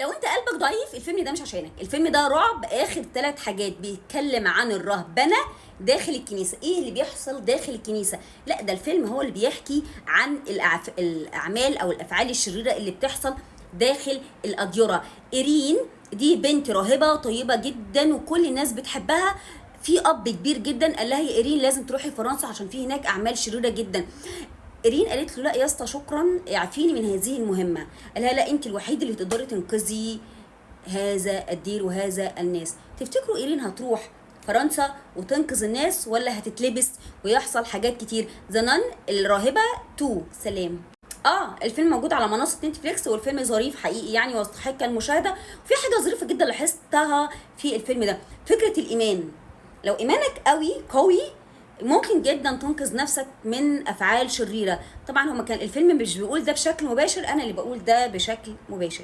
لو انت قلبك ضعيف الفيلم ده مش عشانك. الفيلم ده رعب، اخر 3 حاجات بيتكلم عن الرهبنه داخل الكنيسه، ايه اللي بيحصل داخل الكنيسه. لا ده الفيلم هو اللي بيحكي عن الاعمال او الافعال الشريره اللي بتحصل داخل الاديره. ايرين دي بنت راهبه طيبه جدا وكل الناس بتحبها. في اب كبير جدا قال لها يا ايرين لازم تروحي فرنسا عشان في هناك اعمال شريره جدا. ايرين قالت له لا يا اسطى شكرا، اعفيني من هذه المهمه. قال لها لا انت الوحيده اللي تقدري تنقذي هذا الدير وهذا الناس. تفتكروا ايرين هتروح فرنسا وتنقذ الناس ولا هتتلبس ويحصل حاجات كتير؟ زنان الراهبه 2 سلام. الفيلم موجود على منصه نتفليكس والفيلم ظريف حقيقي يعني ويستحق المشاهده. وفي حاجه ظريفه جدا لاحظتها في الفيلم ده، فكره الايمان. لو ايمانك قوي ممكن جدا تنقذ نفسك من افعال شريره. طبعا هما كان الفيلم مش بيقول ده بشكل مباشر، انا اللي بقول ده بشكل مباشر.